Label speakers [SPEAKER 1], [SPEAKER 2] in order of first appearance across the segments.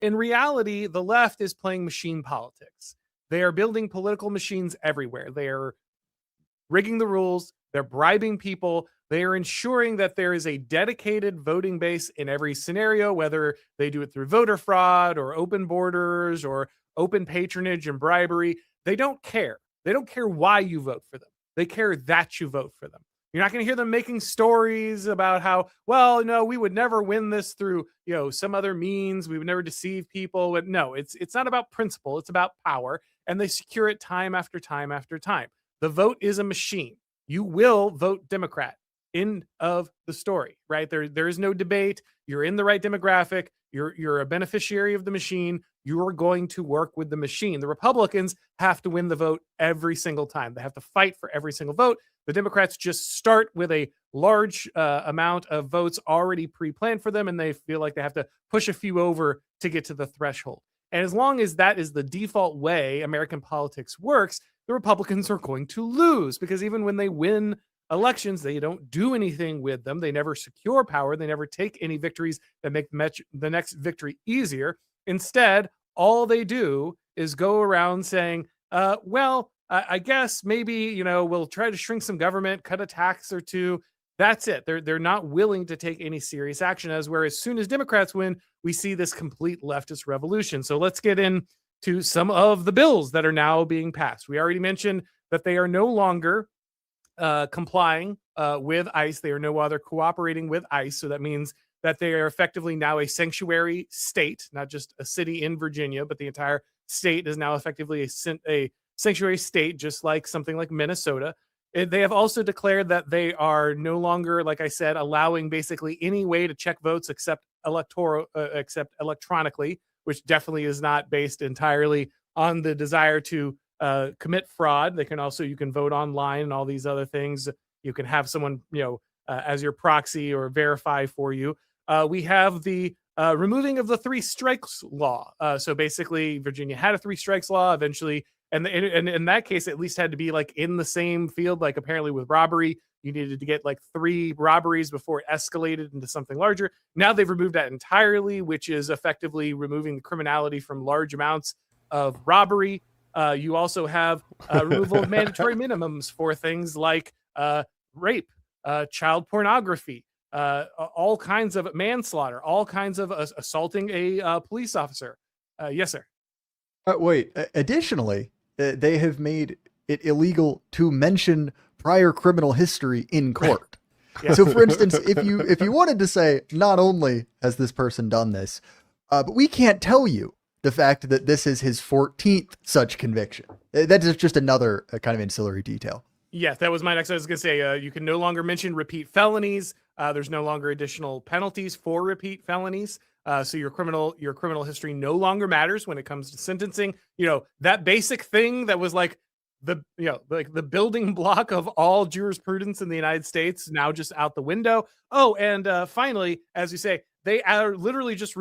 [SPEAKER 1] In reality, the left is playing machine politics. They are building political machines everywhere. They are rigging the rules. They're bribing people. They are ensuring that there is a dedicated voting base in every scenario, whether they do it through voter fraud or open borders or open patronage and bribery. They don't care. They don't care why you vote for them. They care that you vote for them. You're not going to hear them making stories about how, well, no, we would never win this through, some other means. We would never deceive people. But no, it's not about principle. It's about power. And they secure it time after time after time. The vote is a machine. You will vote Democrat. End of the story, right? There is no debate. You're in the right demographic. You're a beneficiary of the machine. You are going to work with the machine. The Republicans have to win the vote every single time. They have to fight for every single vote. The Democrats just start with a large amount of votes already pre-planned for them, and they feel like they have to push a few over to get to the threshold. And as long as that is the default way American politics works, the Republicans are going to lose, because even when they win elections, they don't do anything with them. They never secure power. They never take any victories that make the next victory easier. Instead, all they do is go around saying, I guess maybe, we'll try to shrink some government, cut a tax or two. That's it. They're not willing to take any serious action, as soon as Democrats win, we see this complete leftist revolution. So let's get into some of the bills that are now being passed. We already mentioned that they are no longer complying with ICE. They are no longer cooperating with ICE. So that means that they are effectively now a sanctuary state, not just a city in Virginia, but the entire state is now effectively a sanctuary state, just like something like Minnesota. They have also declared that they are no longer, like I said, allowing basically any way to check votes except electronically, which definitely is not based entirely on the desire to commit fraud. You can vote online and all these other things. You can have someone, as your proxy or verify for you. We have the removing of the 3 strikes law. So basically, Virginia had a 3 strikes law eventually. And in that case, at least had to be like in the same field. Like apparently with robbery, you needed to get like 3 robberies before it escalated into something larger. Now they've removed that entirely, which is effectively removing the criminality from large amounts of robbery. You also have removal of mandatory minimums for things like rape, child pornography, all kinds of manslaughter, all kinds of assaulting a police officer. Yes, sir.
[SPEAKER 2] Additionally, they have made it illegal to mention prior criminal history in court. Yeah. So, for instance, if you wanted to say, not only has this person done this, but we can't tell you the fact that this is his 14th such conviction. That is just another kind of ancillary detail.
[SPEAKER 1] Yes, that was my next. I was going to say, you can no longer mention repeat felonies. There's no longer additional penalties for repeat felonies. So your criminal history no longer matters when it comes to sentencing. That basic thing that was like the building block of all jurisprudence in the United States, now just out the window. Oh, and finally, as you say, they are literally just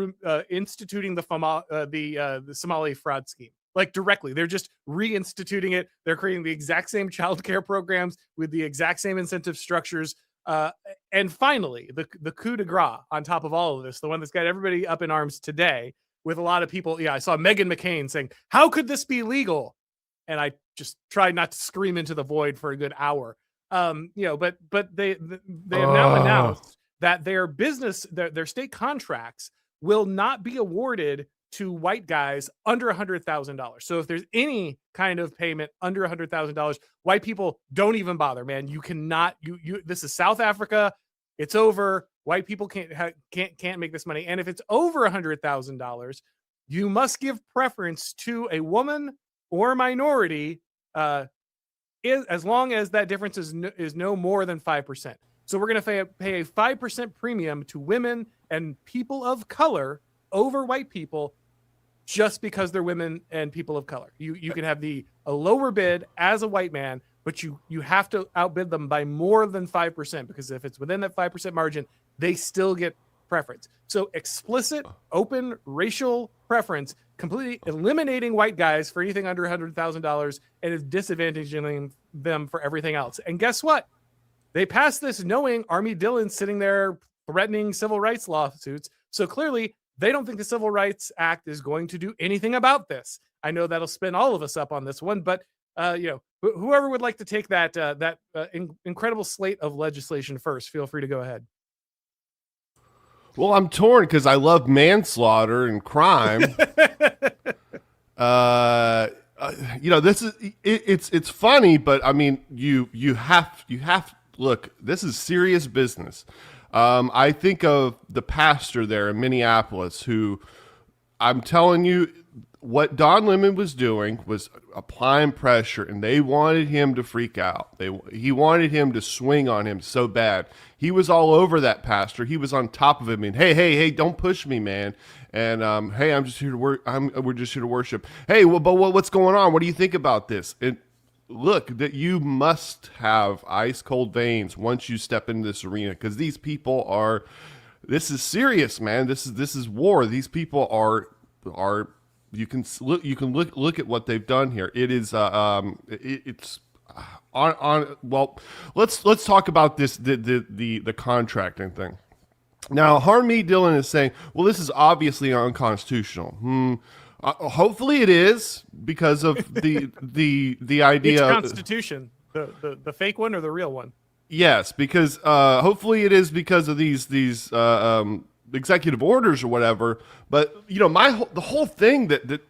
[SPEAKER 1] instituting the Somali fraud scheme. Like directly, they're just reinstituting it. They're creating the exact same childcare programs with the exact same incentive structures. And finally, the coup de grace on top of all of this, the one that's got everybody up in arms today, with a lot of people. Yeah, I saw Meghan McCain saying, "How could this be legal?" And I just tried not to scream into the void for a good hour. But they have now announced that their state contracts will not be awarded to white guys under $100,000. So if there's any kind of payment under $100,000, white people don't even bother, man. You cannot. This is South Africa. It's over. White people can't make this money. And if it's over $100,000, you must give preference to a woman or minority, as long as that difference is no more than 5%. So we're going to pay a 5% premium to women and people of color over white people, just because they're women and people of color. You can have a lower bid as a white man, but you have to outbid them by more than 5%, because if it's within that 5% margin, they still get preference. So explicit, open racial preference, completely eliminating white guys for anything under $100,000 and is disadvantaging them for everything else. And guess what? They passed this knowing Army Dillon's sitting there threatening civil rights lawsuits. So clearly They don't think the Civil Rights Act is going to do anything about this. I know that'll spin all of us up on this one, but whoever would like to take that incredible slate of legislation first, feel free to go ahead.
[SPEAKER 3] Well, I'm torn because I love manslaughter and crime. This is it's funny, but I mean, you have look. This is serious business. I think of the pastor there in Minneapolis who, I'm telling you, what Don Lemon was doing was applying pressure, and they wanted him to freak out. He wanted him to swing on him so bad. He was all over that pastor. He was on top of him, and hey, don't push me, man. And hey, I'm just here to work. We're just here to worship. Hey, but what's going on? What do you think about this? And look, that you must have ice cold veins once you step into this arena, because these people are. This is serious, man. This is war. These people are. You can look at what they've done here. It is it's on. Well, let's talk about this the contracting thing. Now, Harmeet Dillon is saying, well, this is obviously unconstitutional. Hopefully, it is because of the idea.
[SPEAKER 1] Which Constitution, the fake one or the real one?
[SPEAKER 3] Yes, because hopefully it is because of these executive orders or whatever. But the whole thing that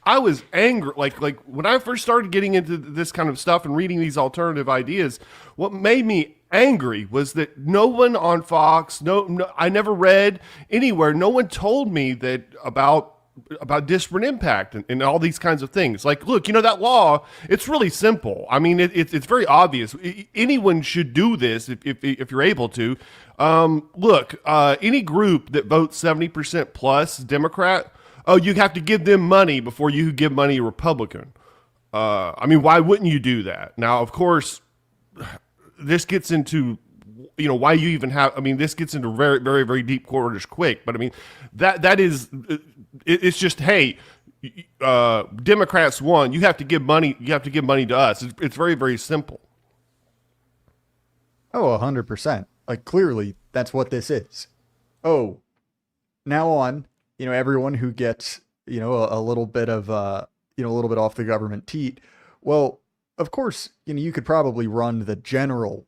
[SPEAKER 3] I was angry, like when I first started getting into this kind of stuff and reading these alternative ideas, what made me angry was that no one on Fox, no, I never read anywhere, no one told me that about disparate impact and all these kinds of things. Like, look, that law, it's really simple. I mean, it's very obvious. Anyone should do this if you're able to. Look, any group that votes 70% plus Democrat, you have to give them money before you give money to Republican. I mean, why wouldn't you do that? Now, of course, this gets into why you even have. I mean, this gets into very, very, very deep quarters quick. But I mean, that is, it's just, hey, Democrats won. You have to give money. You have to give money to us. It's very, very simple.
[SPEAKER 2] Oh, 100%. Like, clearly, that's what this is. Oh, now on, everyone who gets, a little bit of, a little bit off the government teat. Well, of course, you could probably run the general,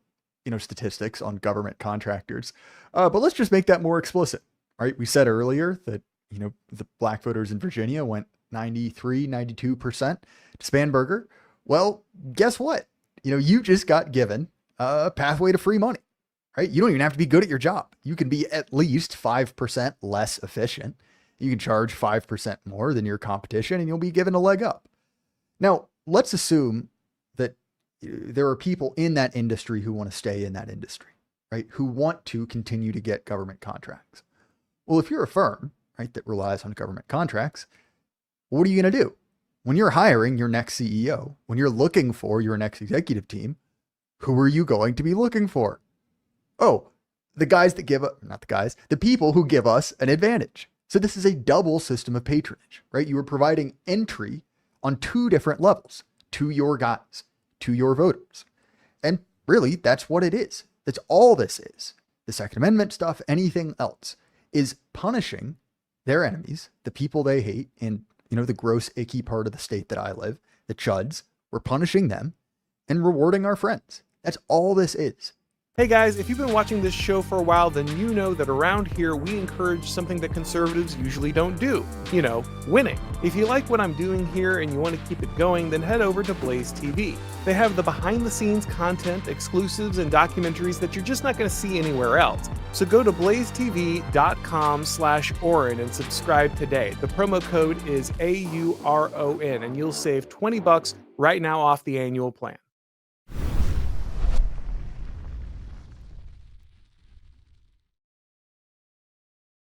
[SPEAKER 2] statistics on government contractors. But let's just make that more explicit, right? We said earlier that, the black voters in Virginia went 93, 92% to Spanberger. Well, guess what? You just got given a pathway to free money, right? You don't even have to be good at your job. You can be at least 5% less efficient. You can charge 5% more than your competition and you'll be given a leg up. Now, let's assume that there are people in that industry who want to stay in that industry, right? Who want to continue to get government contracts. Well, if you're a firm, right, that relies on government contracts, what are you going to do? When you're hiring your next CEO, when you're looking for your next executive team, who are you going to be looking for? Oh, the people who give us an advantage. So this is a double system of patronage, right? You are providing entry on two different levels to your guys, to your voters. And really, that's what it is. That's all this is. The Second Amendment stuff, anything else, is punishing their enemies, the people they hate in, the gross, icky part of the state that I live, the chuds. We're punishing them and rewarding our friends. That's all this is.
[SPEAKER 1] Hey guys, if you've been watching this show for a while, then you know that around here we encourage something that conservatives usually don't do. Winning. If you like what I'm doing here and you want to keep it going, then head over to Blaze TV. They have the behind-the-scenes content, exclusives, and documentaries that you're just not going to see anywhere else. So go to blazetv.com/Auron and subscribe today. The promo code is AURON and you'll save $20 right now off the annual plan.